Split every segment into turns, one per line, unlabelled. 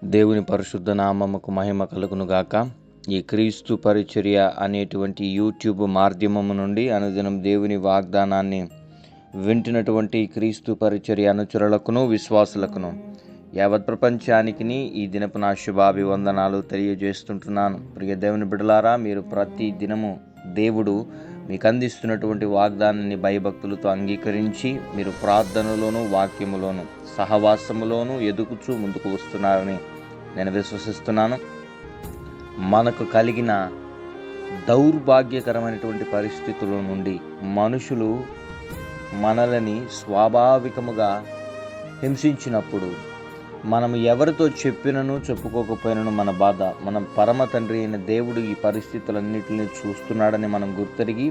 దేవుని పరిశుద్ధ నామముకు మహిమ కలుగును గాక. ఈ క్రీస్తు పరిచర్య అనేటువంటి యూట్యూబ్ మాధ్యమము నుండి అనుదినం దేవుని వాగ్దానాన్ని వింటున్నటువంటి క్రీస్తు పరిచర్య అనుచరులకును విశ్వాసులకును యావత్ ప్రపంచానికి ఈ దినపు నా శుభాభివందనాలు తెలియజేస్తుంటున్నాను. ప్రియ దేవుని బిడ్డలారా, మీరు ప్రతి దినము దేవుడు మీకు అందిస్తున్నటువంటి వాగ్దానాన్ని భయభక్తులతో అంగీకరించి మీరు ప్రార్థనలోను వాక్యములోను సహవాసములోను ఎదుగుచూ ముందుకు వస్తున్నారని నేను విశ్వసిస్తున్నాను. మనకు కలిగిన దౌర్భాగ్యకరమైనటువంటి పరిస్థితుల నుండి మనుషులు మనల్ని స్వాభావికముగా హింసించినప్పుడు మనం ఎవరితో చెప్పినను చెప్పుకోకపోయినను మన బాధ, మన పరమ తండ్రి అయిన దేవుడు ఈ పరిస్థితులన్నింటినీ చూస్తున్నాడని మనం గుర్తెరిగి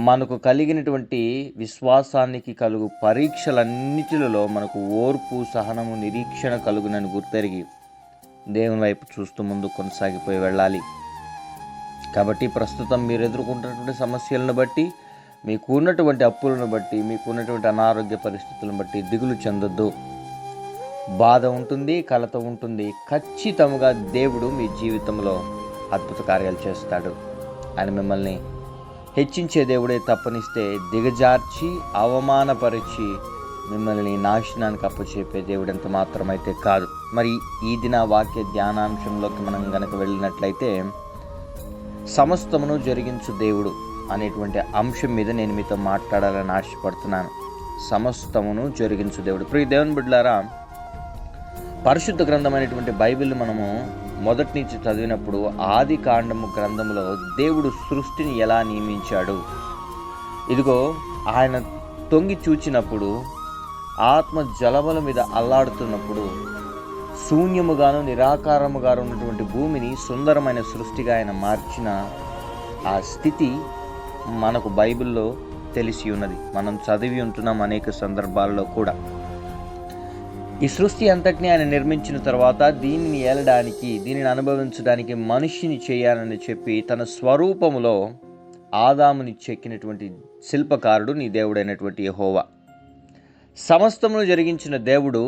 మనకు కలిగినటువంటి విశ్వాసానికి కలుగు పరీక్షలన్నిటిలో మనకు ఓర్పు, సహనము, నిరీక్షణ కలుగునని గుర్తెరిగి దేవుని వైపు చూస్తూ ముందు కొనసాగిపోయి వెళ్ళాలి. కాబట్టి ప్రస్తుతం మీరు ఎదుర్కొంటున్నటువంటి సమస్యలను బట్టి, మీకున్నటువంటి అప్పులను బట్టి, మీకున్నటువంటి అనారోగ్య పరిస్థితులను బట్టి దిగులు చెందొద్దు. బాధ ఉంటుంది, కలత ఉంటుంది. ఖచ్చితంగా దేవుడు మీ జీవితంలో అద్భుత కార్యాలు చేస్తాడు. ఆయన మిమ్మల్ని హెచ్చించే దేవుడే తప్పనిస్తే దిగజార్చి అవమానపరిచి మిమ్మల్ని నాశనానికి అప్పచెప్పే దేవుడు ఎంత మాత్రమైతే కాదు. మరి ఈ దిన వాక్య ధ్యానాంశంలోకి మనం గనక వెళ్ళినట్లయితే సమస్తమును జరిగించు దేవుడు అనేటువంటి అంశం మీద నేను మీతో మాట్లాడాలని ఆశపడుతున్నాను. సమస్తమును జరిగించు దేవుడు. ప్రియ దేవుని బిడ్డలారా, పరిశుద్ధ గ్రంథమైనటువంటి బైబిల్ మనము మొదటి నుంచి చదివినప్పుడు ఆది కాండము గ్రంథంలో దేవుడు సృష్టిని ఎలా నియమించాడు, ఇదిగో ఆయన తొంగి చూచినప్పుడు ఆత్మ జలముల మీద అల్లాడుతున్నప్పుడు శూన్యముగాను నిరాకారముగా ఉన్నటువంటి భూమిని సుందరమైన సృష్టిగా ఆయన మార్చిన ఆ స్థితి మనకు బైబిల్లో తెలిసి ఉన్నది. మనం చదివి ఉంటున్నాం అనేక సందర్భాల్లో కూడా. ఈ సృష్టి అంతటిని ఆయన నిర్మించిన తర్వాత దీనిని ఏలడానికి, దీనిని అనుభవించడానికి మనిషిని చేయాలని చెప్పి తన స్వరూపములో ఆదాముని చెక్కినటువంటి శిల్పకారుడు నీ దేవుడైనటువంటి యెహోవా. సమస్తమును జరిగించిన దేవుడు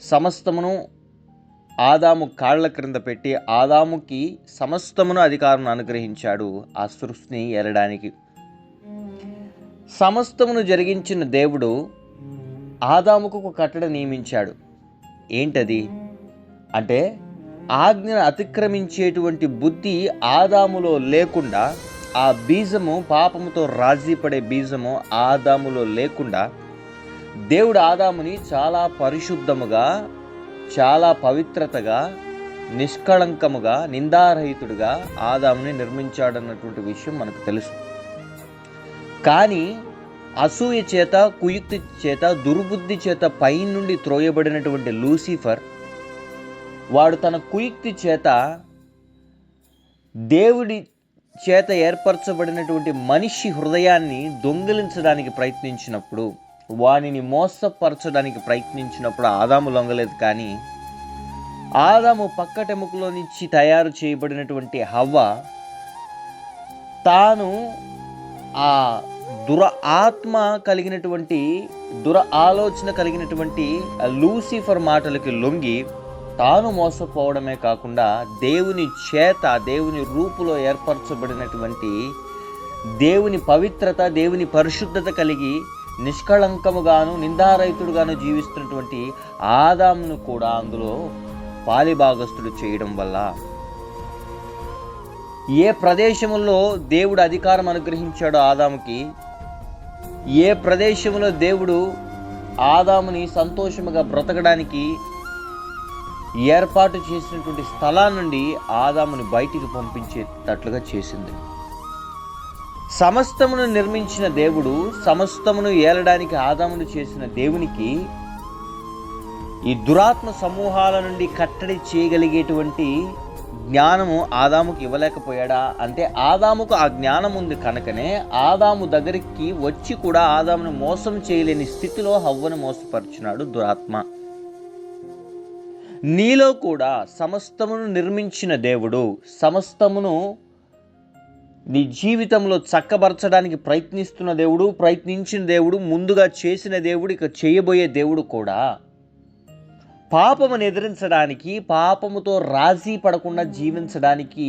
సమస్తమును ఆదాము కాళ్ల క్రింద పెట్టి ఆదాముకి సమస్తమును అధికారం అనుగ్రహించాడు ఆ సృష్టిని ఏలడానికి. సమస్తమును జరిగించిన దేవుడు ఆదాముకు ఒక కట్టడ నియమించాడు. ఏంటది అంటే, ఆజ్ఞను అతిక్రమించేటువంటి బుద్ధి ఆదాములో లేకుండా, ఆ బీజము, పాపముతో రాజీపడే బీజము ఆదాములో లేకుండా దేవుడు ఆదాముని చాలా పరిశుద్ధముగా, చాలా పవిత్రతగా, నిష్కళంకముగా, నిందారహితుడిగా ఆదాముని నిర్మించాడన్నటువంటి విషయం మనకు తెలుసు. కానీ అసూయ చేత, కుయుక్తి చేత, దుర్బుద్ధి చేత పైనుండి త్రోయబడినటువంటి లూసిఫర్, వాడు తన కుయుక్తి చేత దేవుడి చేత ఏర్పరచబడినటువంటి మనిషి హృదయాన్ని దొంగిలించడానికి ప్రయత్నించినప్పుడు, వానిని మోసపరచడానికి ప్రయత్నించినప్పుడు ఆదాము లొంగలేదు. కానీ ఆదాము పక్కటెముకలో నుంచి తయారు చేయబడినటువంటి హవ్వ తాను ఆ ఆత్మ కలిగినటువంటి ఆలోచన కలిగినటువంటి లూసిఫర్ మాటలకి లొంగి తాను మోసపోవడమే కాకుండా దేవుని చేత, దేవుని రూపులో ఏర్పరచబడినటువంటి దేవుని పవిత్రత, దేవుని పరిశుద్ధత కలిగి నిష్కళంకముగాను, నిందారహితుడుగాను జీవిస్తున్నటువంటి ఆదామును కూడా అందులో పాలిభాగస్తుడు చేయడం వల్ల ఏ ప్రదేశంలో దేవుడు అధికారం అనుగ్రహించాడో ఆదాముకి, ఏ ప్రదేశంలో దేవుడు ఆదాముని సంతోషముగా బ్రతకడానికి ఏర్పాటు చేసినటువంటి స్థలాల నుండి ఆదాముని బయటికి పంపించేటట్లుగా చేసింది. సమస్తమును నిర్మించిన దేవుడు, సమస్తమును ఏలడానికి ఆదామును చేసిన దేవునికి ఈ దురాత్మ సమూహాల నుండి కట్టడి చేయగలిగేటువంటి జ్ఞానము ఆదాముకు ఇవ్వలేకపోయాడా అంటే, ఆదాముకు ఆ జ్ఞానం ఉంది కనుకనే ఆదాము దగ్గరికి వచ్చి కూడా ఆదామును మోసం చేయలేని స్థితిలో హవ్వను మోసపరిచినాడు దురాత్మ. నీలో కూడా సమస్తమును నిర్మించిన దేవుడు, సమస్తమును నీ జీవితంలో చక్కబరచడానికి ప్రయత్నిస్తున్న దేవుడు, ప్రయత్నించిన దేవుడు, ముందుగా చేసిన దేవుడు, ఇక చేయబోయే దేవుడు కూడా పాపమును ఎదిరించడానికి, పాపముతో రాజీ పడకుండా జీవించడానికి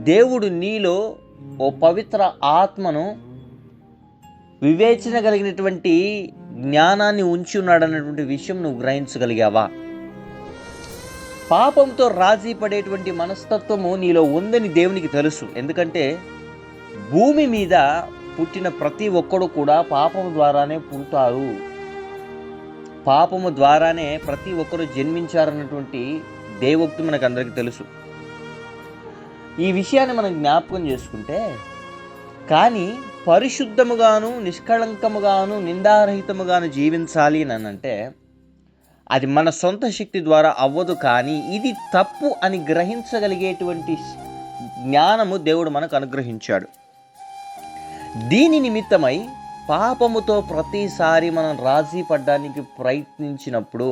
దేవుడు నీలో ఓ పవిత్ర ఆత్మను, వివేచన కలిగినటువంటి జ్ఞానాన్ని ఉంచి ఉన్నాడన్నటువంటి విషయం నువ్వు గ్రహించగలిగావా? పాపంతో రాజీ పడేటువంటి మనస్తత్వము నీలో ఉందని దేవునికి తెలుసు. ఎందుకంటే భూమి మీద పుట్టిన ప్రతి ఒక్కడు కూడా పాపము ద్వారానే పుడతారు, పాపము ద్వారానే ప్రతి ఒక్కరు జన్మించారన్నటువంటి దేవోక్తి మనకు అందరికీ తెలుసు. ఈ విషయాన్ని మనం జ్ఞాపకం చేసుకుంటే, కానీ పరిశుద్ధముగాను, నిష్కళంకముగాను, నిందారహితముగాను జీవించాలి అని అంటే అది మన సొంత శక్తి ద్వారా అవ్వదు. కానీ ఇది తప్పు అని గ్రహించగలిగేటువంటి జ్ఞానము దేవుడు మనకు అనుగ్రహించాడు. దీని నిమిత్తమై పాపముతో ప్రతిసారి మనం రాజీ పడడానికి ప్రయత్నించినప్పుడు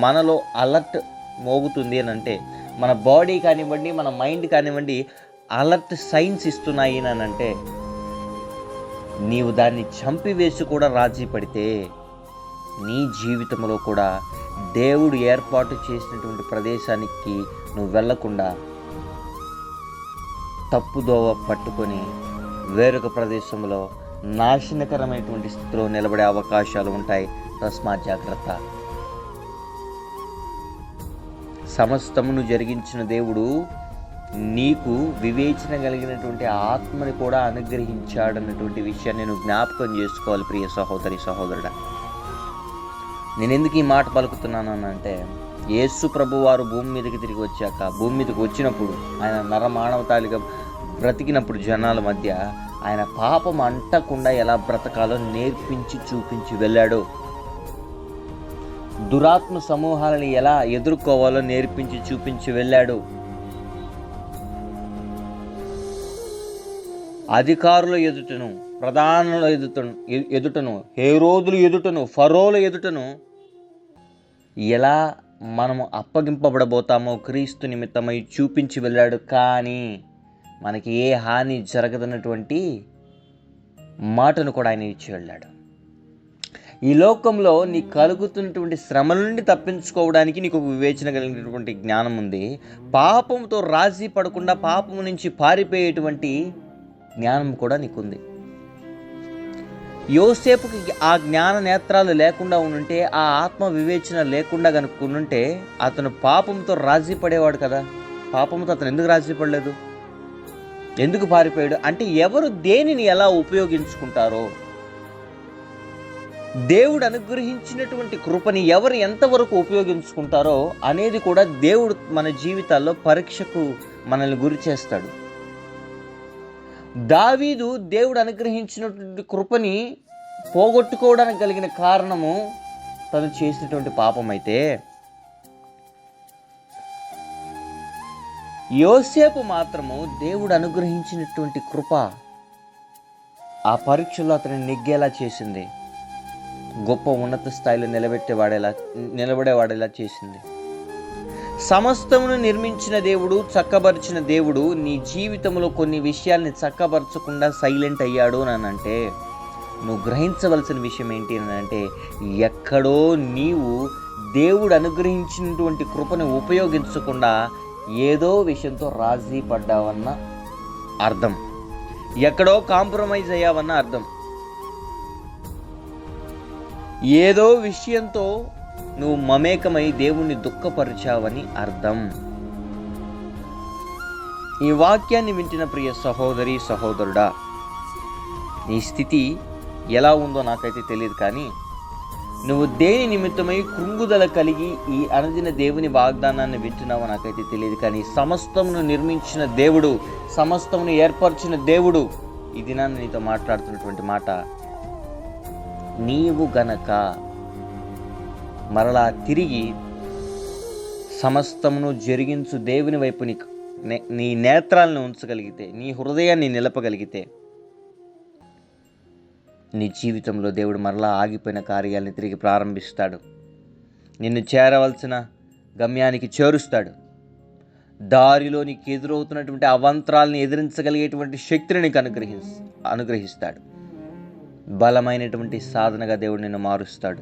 మనలో అలర్ట్ మోగుతుంది అని అంటే, మన బాడీ కానివ్వండి, మన మైండ్ కానివ్వండి, అలర్ట్ సైన్స్ ఇస్తున్నాయి అని అంటే, నీవు దాన్ని చంపివేసి కూడా రాజీ పడితే నీ జీవితంలో కూడా దేవుడు ఏర్పాటు చేసినటువంటి ప్రదేశానికి నువ్వు వెళ్లకుండా తప్పుదోవ పట్టుకొని వేరొక ప్రదేశంలో నాశనకరమైనటువంటి స్థితిలో నిలబడే అవకాశాలు ఉంటాయి. తస్మాత్ జాగ్రత్త. సమస్తమును జరిగించిన దేవుడు నీకు వివేచన కలిగినటువంటి ఆత్మని కూడా అనుగ్రహించాడన్నటువంటి విషయాన్ని నేను జ్ఞాపకం చేసుకోవాలి. ప్రియ సహోదరి, సహోదరుడా, నేను ఎందుకు ఈ మాట పలుకుతున్నాను అంటే, యేసు ప్రభు వారు భూమి మీదకి తిరిగి వచ్చాక, భూమి మీదకి వచ్చినప్పుడు, ఆయన నరమానవతాళిగా బ్రతికినప్పుడు జనాల మధ్య ఆయన పాపం అంటకుండా ఎలా బ్రతకాలో నేర్పించి చూపించి వెళ్ళాడు. దురాత్మ సమూహాలను ఎలా ఎదుర్కోవాలో నేర్పించి చూపించి వెళ్ళాడు. అధికారుల ఎదుటను, ప్రధానుల ఎదుటను, హేరోదుల ఎదుటను, ఫరోల ఎదుటను ఎలా మనము అప్పగింపబడబోతామో క్రీస్తు నిమిత్తమై చూపించి వెళ్ళాడు. కానీ మనకి ఏ హాని జరగదన్నటువంటి మాటను కూడా ఆయన ఇచ్చి వెళ్ళాడు. ఈ లోకంలో నీకు కలుగుతున్నటువంటి శ్రమల నుండి తప్పించుకోవడానికి నీకు ఒక వివేచన కలిగినటువంటి జ్ఞానం ఉంది. పాపంతో రాజీ పడకుండా పాపము నుంచి పారిపోయేటువంటి జ్ఞానం కూడా నీకుంది. యోసేపుకి ఆ జ్ఞాన నేత్రాలు లేకుండా ఉంటే, ఆ ఆత్మ వివేచన లేకుండా కనుక్కుంటే అతను పాపంతో రాజీ పడేవాడు కదా. పాపంతో అతను ఎందుకు రాజీ పడలేదు? ఎందుకు పారిపోయాడు అంటే, ఎవరు దేనిని ఎలా ఉపయోగించుకుంటారో, దేవుడు అనుగ్రహించినటువంటి కృపని ఎవరు ఎంతవరకు ఉపయోగించుకుంటారో అనేది కూడా దేవుడు మన జీవితాల్లో పరీక్షకు మనల్ని గురి చేస్తాడు. దావీదు దేవుడు అనుగ్రహించినటువంటి కృపని పోగొట్టుకోవడానికి కలిగిన కారణము తను చేసినటువంటి పాపం అయితే, యోసేపు మాత్రము దేవుడు అనుగ్రహించినటువంటి కృప ఆ పరీక్షలో అతన్ని నెగ్గేలా చేసింది, గొప్ప ఉన్నత స్థాయిలో నిలబడేవాడేలా చేసింది. సమస్తమును నిర్మించిన దేవుడు, చక్కబరిచిన దేవుడు నీ జీవితంలో కొన్ని విషయాల్ని చక్కబరచకుండా సైలెంట్ అయ్యాడు అని అంటే, నువ్వు గ్రహించవలసిన విషయం ఏంటి అని అంటే, ఎక్కడో నీవు దేవుడు అనుగ్రహించినటువంటి కృపను ఉపయోగించకుండా ఏదో విషయంతో రాజీ పడ్డావన్న అర్థం, ఎక్కడో కాంప్రమైజ్ అయ్యావన్న అర్థం, ఏదో విషయంతో నువ్వు మమేకమై దేవుణ్ణి దుఃఖపరిచావని అర్థం. ఈ వాక్యాన్ని వింటున్న ప్రియ సహోదరి, సహోదరుడా, నీ స్థితి ఎలా ఉందో నాకైతే తెలియదు. కానీ నువ్వు దేని నిమిత్తమై కృంగుదల కలిగి ఈ అనుదిన దేవుని వాగ్దానాన్ని వింటున్నావో నాకైతే తెలియదు. కానీ సమస్తమును నిర్మించిన దేవుడు, సమస్తమును ఏర్పరిచిన దేవుడు ఈ దినాన్ని నీతో మాట్లాడుతున్నటువంటి మాట, నీవు గనక మరలా తిరిగి సమస్తమును జరిగించు దేవుని వైపు నీ నేత్రాలను ఉంచగలిగితే, నీ హృదయాన్ని నిలపగలిగితే, నీ జీవితంలో దేవుడు మరలా ఆగిపోయిన కార్యాలను తిరిగి ప్రారంభిస్తాడు. నిన్ను చేరవలసిన గమ్యానికి చేరుస్తాడు. దారిలో నీకు ఎదురవుతున్నటువంటి అవంతరాలను ఎదిరించగలిగేటువంటి శక్తిని నీకు అనుగ్రహిస్తాడు. బలమైనటువంటి సాధనగా దేవుడు నిన్ను మారుస్తాడు.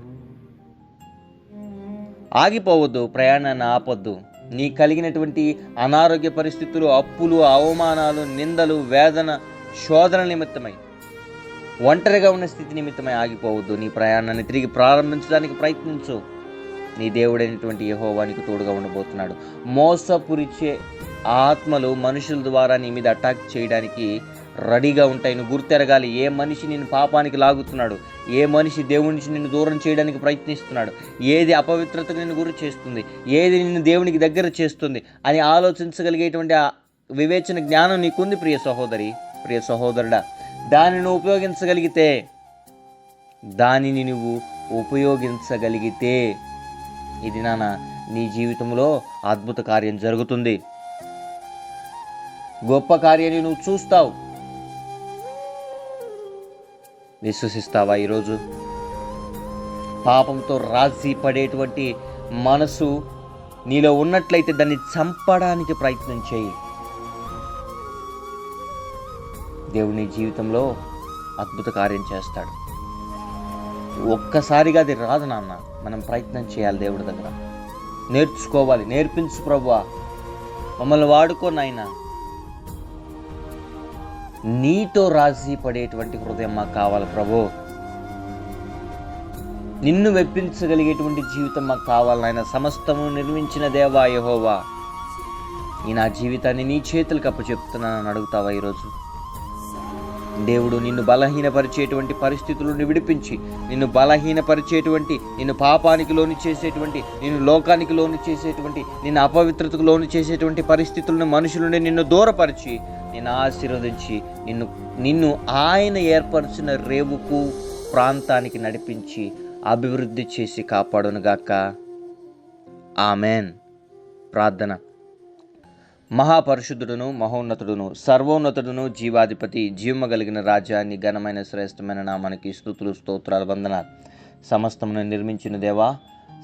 ఆగిపోవద్దు, ప్రయాణాన్ని ఆపొద్దు. నీ కలిగినటువంటి అనారోగ్య పరిస్థితులు, అప్పులు, అవమానాలు, నిందలు, వేదన, శోధన నిమిత్తమై, ఒంటరిగా ఉన్న స్థితి నిమిత్తమై ఆగిపోవద్దు. నీ ప్రయాణాన్ని తిరిగి ప్రారంభించడానికి ప్రయత్నించు. నీ దేవుడైనటువంటి యెహోవా నీకు తోడుగా ఉండబోతున్నాడు. మోసపురిచే ఆత్మలు మనుషుల ద్వారా నీ మీద అటాక్ చేయడానికి రెడీగా ఉంటాయి. నువ్వు గుర్తెరగాలి, ఏ మనిషి నిన్ను పాపానికి లాగుతున్నాడు, ఏ మనిషి దేవుడి నుంచి నిన్ను దూరం చేయడానికి ప్రయత్నిస్తున్నాడు, ఏది అపవిత్రతకు నిన్ను గురి చేస్తుంది, ఏది నిన్ను దేవునికి దగ్గర చేస్తుంది అని ఆలోచించగలిగేటువంటి ఆ వివేచన జ్ఞానం నీకుంది ప్రియ సహోదరి, ప్రియ సహోదరుడా. దానిని నువ్వు ఉపయోగించగలిగితే ఇది నీ జీవితంలో అద్భుత కార్యం జరుగుతుంది. గొప్ప కార్యాన్ని నువ్వు చూస్తావు. విశ్వసిస్తావా? ఈరోజు పాపంతో రాజీ పడేటువంటి మనసు నీలో ఉన్నట్లయితే దాన్ని చంపడానికి ప్రయత్నం చేయి. దేవుడు నీ జీవితంలో అద్భుత కార్యం చేస్తాడు. ఒక్కసారిగా అది రాదు నాన్న. మనం ప్రయత్నం చేయాలి, దేవుడి దగ్గర నేర్చుకోవాలి. నేర్పించు ప్రభువా, మమ్మల్ని వాడుకో నాయనా. నీతో రాజీ పడేటువంటి హృదయం మాకు కావాలి ప్రభు. నిన్ను మెప్పించగలిగేటువంటి జీవితం మాకు కావాలి నాయన. సమస్తము నిర్మించిన దేవా యెహోవా, ఈ నా జీవితాన్ని నీ చేతులకు అప్పచెప్తున్నానని అడుగుతావా ఈరోజు? దేవుడు నిన్ను బలహీనపరిచేటువంటి పరిస్థితులను విడిపించి, నిన్ను పాపానికి లోను చేసేటువంటి, నిన్ను లోకానికి లోను చేసేటువంటి, నిన్ను అపవిత్రతకు లోను చేసేటువంటి పరిస్థితులను, మనుషులని నిన్ను దూరపరిచి, నిన్ను ఆశీర్వదించి, నిన్ను ఆయన ఏర్పరిచిన రేవుకు ప్రాంతానికి నడిపించి అభివృద్ధి చేసి కాపాడునుగాక. ఆమెన్. ప్రార్థన. మహాపరిశుద్ధుడును, మహోన్నతుడును, సర్వోన్నతుడును, జీవాధిపతి, జీవము కలిగిన రాజ్యాన్ని, ఘనమైన శ్రేష్టమైన నామానికి స్తుతులు, స్తోత్రాలు, వందనాలు. సమస్తమును నిర్మించిన దేవా,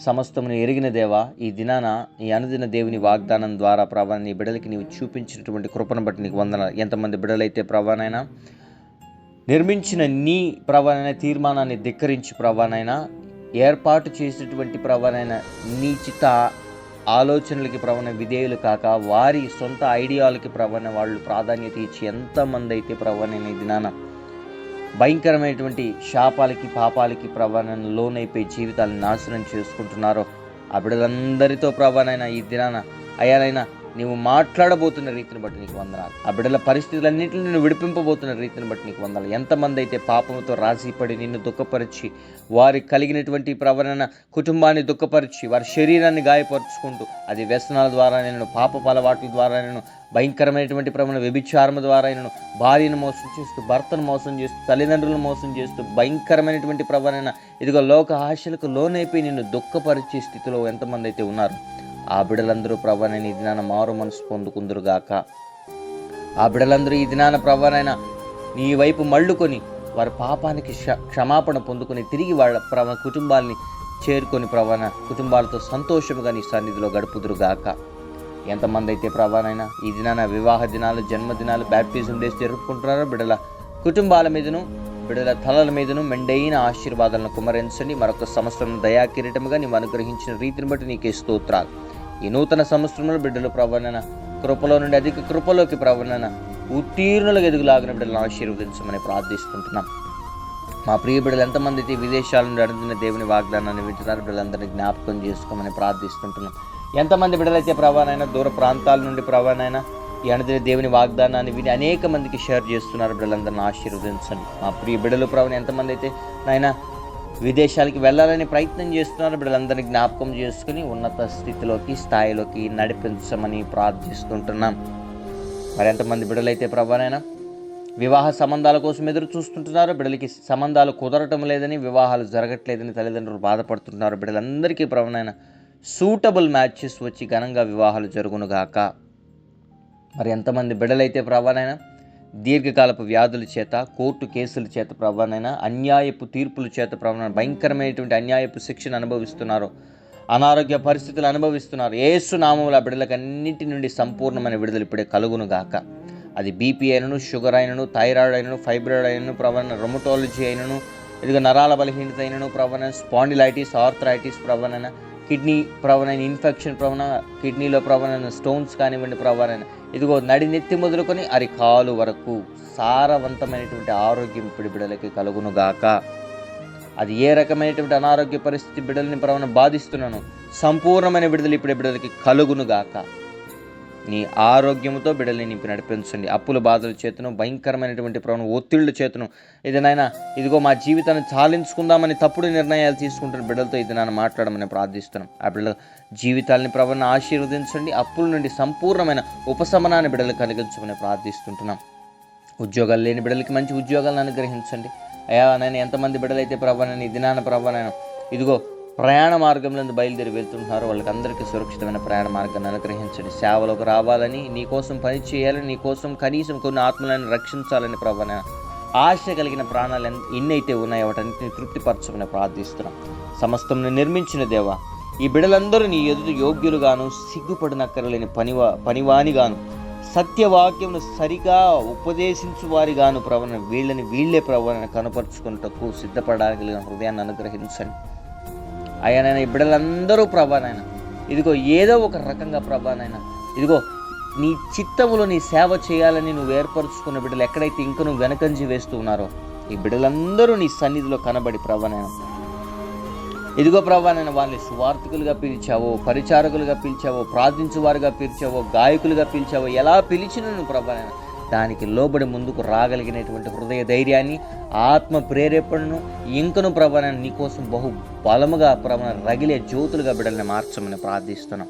సమస్తమును ఎరిగిన దేవా, ఈ దినాన ఈ అనుదిన దేవుని వాగ్దానం ద్వారా ప్రభా నీ బిడ్డలకి నీవు చూపించినటువంటి కృపను బట్టి నీకు వందనాలు. ఎంతమంది బిడ్డలైతే ప్రభానైనా నిర్మించిన నీ ప్రభానైనా తీర్మానాన్ని ధిక్కరించి ప్రభానైనా ఏర్పాటు చేసినటువంటి ప్రభానైనా నీ చిత్త ఆలోచనలకి ప్రవణ విధేయులు కాక వారి సొంత ఐడియాలకి ప్రవణ వాళ్ళు ప్రాధాన్యత ఇచ్చి ఎంతమంది అయితే ప్రవణ ఈ దినాన భయంకరమైనటువంటి శాపాలకి, పాపాలకి ప్రవణను లోనైపోయి జీవితాలను నాశనం చేసుకుంటున్నారో ఆ బిడ్డలందరితో ప్రభానైనా ఈ దినాన అయ్యానైనా నీవు మాట్లాడబోతున్న రీతిని బట్టి నీకు వందనాలు. ఆ బిడ్డల పరిస్థితులన్నింటినీ నిన్ను విడిపింపబోతున్న రీతిని బట్టి నీకు వందనాలు. ఎంతమంది అయితే పాపంతో రాజీపడి నిన్ను దుఃఖపరిచి, వారికి కలిగినటువంటి ప్రవరణ కుటుంబాన్ని దుఃఖపరిచి, వారి శరీరాన్ని గాయపరుచుకుంటూ, అది వ్యసనాల ద్వారా నేను, పాపపు అలవాట్ల ద్వారా నేను, భయంకరమైనటువంటి ప్రవణ వ్యభిచారం ద్వారా నేను, భార్యను మోసం చేస్తూ, భర్తను మోసం చేస్తూ, తల్లిదండ్రులను మోసం చేస్తూ, భయంకరమైనటువంటి ప్రవణ ఇదిగో లోక ఆశలకు లోనైపోయి నిన్ను దుఃఖపరిచే స్థితిలో ఎంతమంది అయితే ఉన్నారు, ఆ బిడ్డలందరూ ప్రభానైనా ఈ దినాన మారు మనసు పొందుకుందురుగాక. ఆ బిడ్డలందరూ ఈ దినాన ప్రభానైనా నీ వైపు మళ్ళుకొని వారి పాపానికి క్షమాపణ పొందుకొని తిరిగి వాళ్ళ కుటుంబాలని చేరుకొని కుటుంబాలతో సంతోషముగా నీ సన్నిధిలో గడుపుదురుగాక. ఎంతమంది అయితే ప్రభానైనా ఈ దినాన వివాహ దినాలు, జన్మదినాలు, బ్యాప్టిజం డేస్ జరుపుకుంటున్నారో బిడ్డల కుటుంబాల మీదను, బిడ్డల తలల మీదను మెండైన ఆశీర్వాదాలను కుమరించండి. మరొక సంవత్సరం దయాకిరీటముగా నీవు అనుగ్రహించిన రీతిని బట్టి నీకే స్తోత్రాలు. ఈ నూతన సంవత్సరంలో బిడ్డలు ప్రవణన కృపలో నుండి అధిక కృపలోకి ప్రవణన ఉత్తీర్ణులకు ఎదుగులాగిన బిడ్డలను ఆశీర్వదించమని ప్రార్థిస్తుంటున్నాం. మా ప్రియ బిడ్డలు ఎంతమంది అయితే విదేశాల నుండి అడుగుతున్న దేవుని వాగ్దానాన్ని వింటున్నారు, బిడ్డలందరినీ జ్ఞాపకం చేసుకోమని ప్రార్థిస్తుంటున్నాం. ఎంతమంది బిడ్డలైతే ప్రభానైనా దూర ప్రాంతాల నుండి ప్రభానైనా ఈ అనుదిన దేవుని వాగ్దానాన్ని విని అనేక మందికి షేర్ చేస్తున్నారు, బిడ్డలందరినీ ఆశీర్వదించండి. మా ప్రియ బిడ్డలు ప్రభావం ఎంతమంది అయితే నాయన విదేశాలకి వెళ్ళాలని ప్రయత్నం చేస్తున్నారు, బిడ్డలందరినీ జ్ఞాపకం చేసుకుని ఉన్నత స్థితిలోకి, స్థాయిలోకి నడిపించమని ప్రార్థిస్తుంటున్నాం. మరి ఎంతమంది బిడ్డలైతే ప్రభానైనా వివాహ సంబంధాల కోసం ఎదురు చూస్తుంటున్నారు, బిడ్డలకి సంబంధాలు కుదరటం లేదని, వివాహాలు జరగట్లేదని తల్లిదండ్రులు బాధపడుతుంటున్నారు, బిడ్డలందరికీ ప్రభానైనా సూటబుల్ మ్యాచెస్ వచ్చి ఘనంగా వివాహాలు జరుగునుగాక. మరి ఎంతమంది బిడ్డలైతే ప్రభానైనా దీర్ఘకాలపు వ్యాధుల చేత, కోర్టు కేసుల చేత ప్రభానైనా, అన్యాయపు తీర్పుల చేత ప్రభాన భయంకరమైనటువంటి అన్యాయపు శిక్షను అనుభవిస్తున్నారు, అనారోగ్య పరిస్థితులు అనుభవిస్తున్నారు, యేసు నామములో ఆ బిడ్డలకు అన్నింటి నుండి సంపూర్ణమైన విడుదల ఇప్పుడే కలుగునుగాక. అది బీపీ అయినను, షుగర్ అయినను, థైరాయిడ్ అయినను, ఫైబ్రాయిడ్ అయినను, ప్రభాన రొమటాలజీ అయినను, ఇదిగో నరాల బలహీనత అయినను, ప్రభాన స్పాండిలైటిస్, ఆర్థరైటిస్, ప్రభానైనా కిడ్నీ ప్రవణైన ఇన్ఫెక్షన్ ప్రవణ, కిడ్నీలో ప్రవణైన స్టోన్స్ కానివ్వండి, ప్రవణైన ఇదిగో నడినెత్తి మొదలుకొని అరికాలు వరకు సారవంతమైనటువంటి ఆరోగ్యం ఇప్పుడు బిడ్డలకి కలుగునుగాక. అది ఏ రకమైనటువంటి అనారోగ్య పరిస్థితి బిడ్డలని ప్రవణ బాధిస్తున్నాను, సంపూర్ణమైన విడుదల ఇప్పుడు బిడ్డలకి కలుగునుగాక. నీ ఆరోగ్యంతో బిడ్డల్ని నింపి నడిపించండి. అప్పుల బాధల చేతను, భయంకరమైనటువంటి ప్రవణ ఒత్తిళ్ల చేతను, ఇది నాయన ఇదిగో మా జీవితాన్ని చాలించుకుందామని తప్పుడు నిర్ణయాలు తీసుకుంటున్న బిడ్డలతో ఇది నాన్న మాట్లాడమని ప్రార్థిస్తున్నాం. ఆ బిడ్డల జీవితాలని ప్రవణ ఆశీర్వదించండి. అప్పుల నుండి సంపూర్ణమైన ఉపశమనాన్ని బిడ్డలు కలిగించమని ప్రార్థిస్తుంటున్నాం. ఉద్యోగాలు లేని బిడ్డలకి మంచి ఉద్యోగాలను అనుగ్రహించండి. అయ్యా నేను ఎంతమంది బిడ్డలైతే ప్రవణని దినాన ప్రవణను ఇదిగో ప్రయాణ మార్గంలో బయలుదేరి వెళ్తుంటున్నారో వాళ్ళకి అందరికీ సురక్షితమైన ప్రయాణ మార్గాన్ని అనుగ్రహించండి. సేవలోకి రావాలని, నీకోసం పని చేయాలని, నీకోసం కనీసం కొన్ని ఆత్మలను రక్షించాలని ప్రవణ ఆశ కలిగిన ప్రాణాలు ఎన్నైతే ఉన్నాయో వాటన్నిటిని తృప్తిపరచమని ప్రార్థిస్తున్నాం. సమస్తం నిర్మించిన దేవా, ఈ బిడ్డలందరూ నీ ఎదుట యోగ్యులుగాను, సిగ్గుపడినక్కరలేని పనివానిగాను, సత్యవాక్యమును సరిగా ఉపదేశించు వారిగాను ప్రవణ వీళ్ళే ప్రవణ కనపరుచుకున్నటకు సిద్ధపడగలిగిన హృదయాన్ని అనుగ్రహించండి. అయ్యానైనా ఈ బిడ్డలందరూ ప్రభానైనా ఇదిగో ఏదో ఒక రకంగా ప్రభానైనా ఇదిగో నీ చిత్తములో నీ సేవ చేయాలని నువ్వు ఏర్పరచుకున్న బిడ్డలు ఎక్కడైతే ఇంకా నువ్వు వెనకంజి వేస్తూ ఉన్నారో ఈ బిడ్డలందరూ నీ సన్నిధిలో కనబడి ప్రభానైనా ఇదిగో ప్రభానైనా వాళ్ళని సువార్థికులుగా పిలిచావో, పరిచారకులుగా పిలిచావో, ప్రార్థించువారుగా పిలిచావో, గాయకులుగా పిలిచావో, ఎలా పిలిచినా నువ్వు ప్రభానైనా దానికి లోబడి ముందుకు రాగలిగినటువంటి హృదయ ధైర్యాన్ని, ఆత్మ ప్రేరేపణను ఇంకను ప్రభావం నీకోసం బహు బలముగా ప్రభావం రగిలే జ్యోతులుగా బిడ్డల్ని మార్చమని ప్రార్థిస్తున్నాం.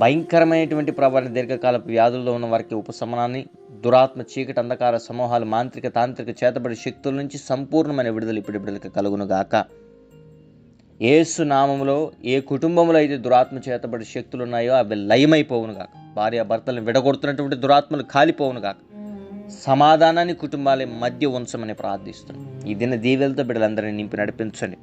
భయంకరమైనటువంటి ప్రభావం దీర్ఘకాలపు వ్యాధుల్లో ఉన్న వారికి ఉపశమనాన్ని, దురాత్మ చీకటి అంధకార సమూహాలు, మాంత్రిక తాంత్రిక చేతబడి శక్తుల నుంచి సంపూర్ణమైన విడుదల ఇప్పుడు బిడ్డలకి కలుగునుగాక. యేసు నామములో ఏ కుటుంబంలో అయితే దురాత్మ చేతబడి శక్తులు ఉన్నాయో అవి లయమైపోవునుగాక. భార్య భర్తలను విడగొడుతున్నటువంటి దురాత్మలు కాలిపోవునుగాక. సమాధానాన్ని కుటుంబాల మధ్య ఉంచమని ప్రార్థిస్తున్నాం. ఈ దిన దీవెలతో బిడ్డలందరినీ నింపి నడిపించండి.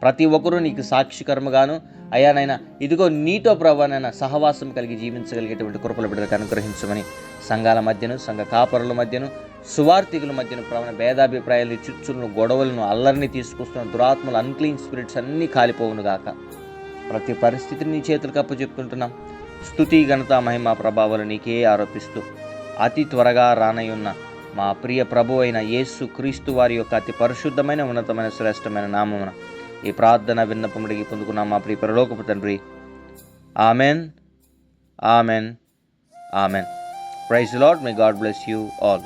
ప్రతి ఒక్కరూ నీకు సాక్షికర్మగాను అయ్యానైనా ఇదిగో నీతో ప్రభానైనా సహవాసం కలిగి జీవించగలిగేటువంటి కృపల బిడ్డలకు అనుగ్రహించమని సంఘాల మధ్యను, సంఘ కాపరుల మధ్యను, సువార్థికుల మధ్యను ప్రవణ భేదాభిప్రాయాలు, చిచ్చులను, గొడవలను, అల్లరిని తీసుకొస్తున్న దురాత్మలు, అన్క్లీన్ స్పిరిట్స్ అన్నీ కాలిపోవునుగాక. ప్రతి పరిస్థితిని నీ చేతులకు అప్పచెప్తుంటున్నాం. స్తుతి, ఘనత, మహిమ, ప్రభావాలు నీకే ఆరోపిస్తూ అతి త్వరగా రానయ్యున్న మా ప్రియ ప్రభు అయిన యేసు క్రీస్తు వారి యొక్క అతి పరిశుద్ధమైన, ఉన్నతమైన, శ్రేష్టమైన నామమున ఈ ప్రార్థన విన్నపముడికి పొందుకున్నాం మా ప్రియ పరలోకపు తండ్రి. Amen, amen, amen. Praise the Lord. May God bless you all.